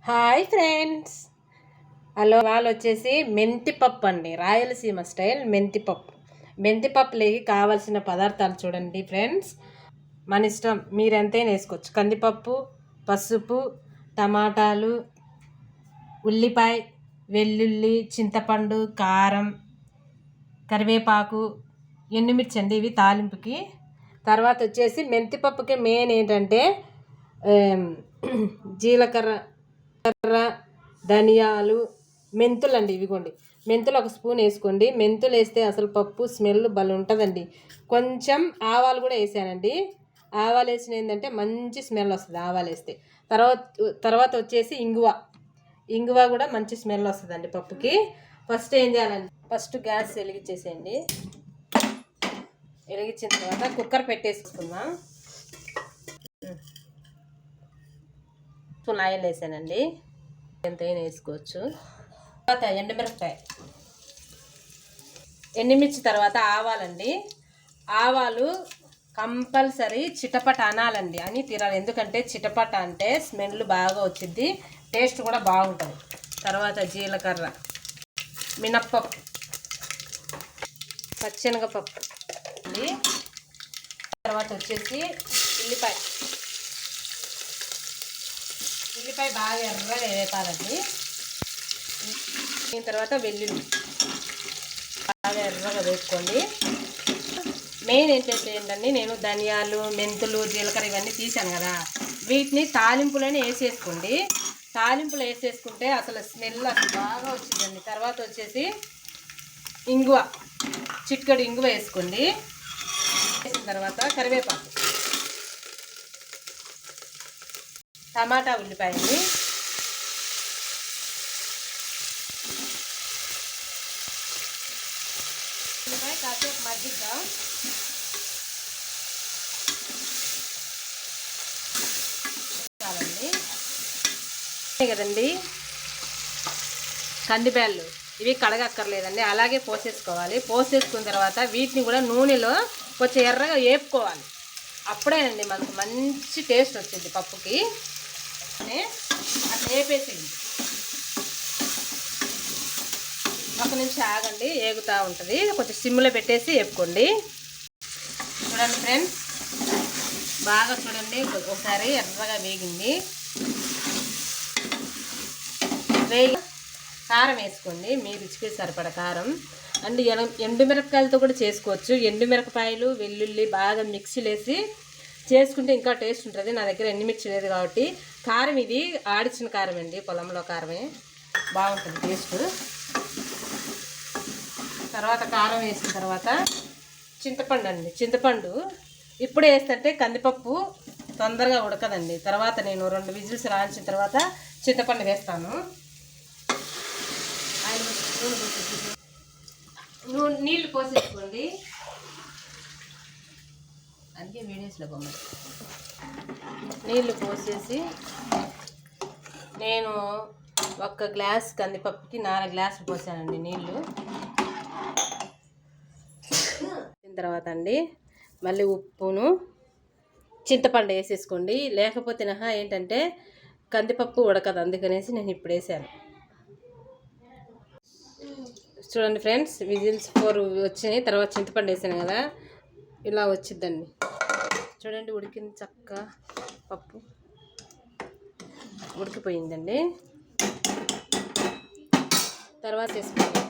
Hi friends, hello. వాళ్ళు వచ్చేసి మెంతిపప్పు అండి, రాయలసీమ స్టైల్ మెంతిపప్పు. మెంతిపప్పులోకి కావాల్సిన పదార్థాలు చూడండి ఫ్రెండ్స్. మన ఇష్టం, మీరు ఎంతైనా వేసుకోవచ్చు. కందిపప్పు, పసుపు, టమాటాలు, ఉల్లిపాయ, వెల్లుల్లి, చింతపండు, కారం, కరివేపాకు, ఎండుమిర్చి అండి, ఇవి తాలింపుకి. తర్వాత వచ్చేసి మెంతిపప్పుకి మెయిన్ ఏంటంటే జీలకర్ర, ధనియాలు, మెంతులు అండి. ఇవిగోండి, మెంతులు 1 స్పూన్ వేసుకోండి. మెంతులు వేస్తే అసలు పప్పు స్మెల్ భలే ఉంటుందండి. కొంచెం ఆవాలు కూడా వేసానండి. ఆవాలు వేసిన ఏంటంటే మంచి స్మెల్ వస్తుంది ఆవాలు వేస్తే. తర్వాత వచ్చేసి ఇంగువ కూడా మంచి స్మెల్ వస్తుందండి పప్పుకి. ఫస్ట్ ఏం చేయాలండి, ఫస్ట్ గ్యాస్ వెలిగించేసేయండి. వెలిగించిన తర్వాత కుక్కర్ పెట్టేసుకుందాం. స్పూన్ ఆయిల్ వేసానండి, ఎంతైనా వేసుకోవచ్చు. తర్వాత ఎండుమిర్చి, తర్వాత ఆవాలండి. ఆవాలు కంపల్సరీ చిటపట అనాలండి, అని తినాలి. ఎందుకంటే చిటపట అంటే స్మెల్ బాగా వచ్చింది, టేస్ట్ కూడా బాగుంటుంది. తర్వాత జీలకర్ర, మినప్పప్పు, పచ్చెనగపప్పు అండి. తర్వాత వచ్చేసి ఉల్లిపాయ బాగా ఎర్రగా వేపాలండి. దీని తర్వాత వెల్లుల్లి బాగా ఎర్రగా వేసుకోండి. మెయిన్ ఏంటంటే నేను ధనియాలు, మెంతులు, జీలకర్ర ఇవన్నీ తీసాను కదా, వీటిని తాలింపులోనే వేసేసుకోండి. తాలింపులో వేసేసుకుంటే అసలు స్మెల్ అసలు బాగా వచ్చిందండి. తర్వాత వచ్చేసి ఇంగువ, చిటికెడు ఇంగువ వేసుకోండి. వేసిన తర్వాత కరివేపాకు, టమాటా, ఉల్లిపాయని, ఉల్లిపాయ కాసేపు మగ్గిద్దాం. చాలండి కదండి. కందిబ్యాళ్ళు ఇవి కడగక్కర్లేదండి, అలాగే పోసేసుకోవాలి. పోసేసుకున్న తర్వాత వీటిని కూడా నూనెలో కొంచెం ఎర్రగా వేపుకోవాలి. అప్పుడేనండి మనకు మంచి టేస్ట్ వచ్చింది పప్పుకి. అట్లా వేపేసేయండి. 1 నిమిషం ఆగండి, ఏగుతూ ఉంటుంది. కొంచెం సిమ్లో పెట్టేసి వేపుకోండి. చూడండి ఫ్రెండ్స్, బాగా చూడండి, ఒకసారి ఎర్రగా వేగింది. కారం వేసుకోండి, మీ రుచికి సరిపడ కారం. అండ్ ఎండుమిరపకాయలతో కూడా చేసుకోవచ్చు. ఎండుమిరపకాయలు, వెల్లుల్లి బాగా మిక్సీలో వేసి చేసుకుంటే ఇంకా టేస్ట్ ఉంటుంది. నా దగ్గర ఎండుమిర్చి లేదు కాబట్టి కారం ఇది ఆడిచిన కారం అండి, పొలంలో కారమే, బాగుంటుంది టేస్ట్. తర్వాత కారం వేసిన తర్వాత చింతపండు అండి. చింతపండు ఇప్పుడే వేస్తుంటే కందిపప్పు తొందరగా ఉడకదండి. తర్వాత నేను 2 విజిల్స్ రాయించిన తర్వాత చింతపండు వేస్తాను. నీళ్ళు పోసేసుకోండి. అందుకే వీడియోస్లో బొమ్మలు నీళ్ళు పోసేసి, నేను 1 గ్లాస్ కందిపప్పుకి 4 గ్లాసులు పోసానండి నీళ్ళు. దీని తర్వాత అండి మళ్ళీ ఉప్పును, చింతపండు వేసేసుకోండి. లేకపోతే ఏంటంటే కందిపప్పు ఉడకదు, అందుకనేసి నేను ఇప్పుడు వేసాను. చూడండి ఫ్రెండ్స్, విజిల్స్ 4 వచ్చినాయి. తర్వాత చింతపండు వేసాను కదా, ఇలా వచ్చిద్దండి. చూడండి, ఉడికింది చక్కగా, పప్పు ఉడికిపోయిందండి. తర్వాత వేసుకోండి.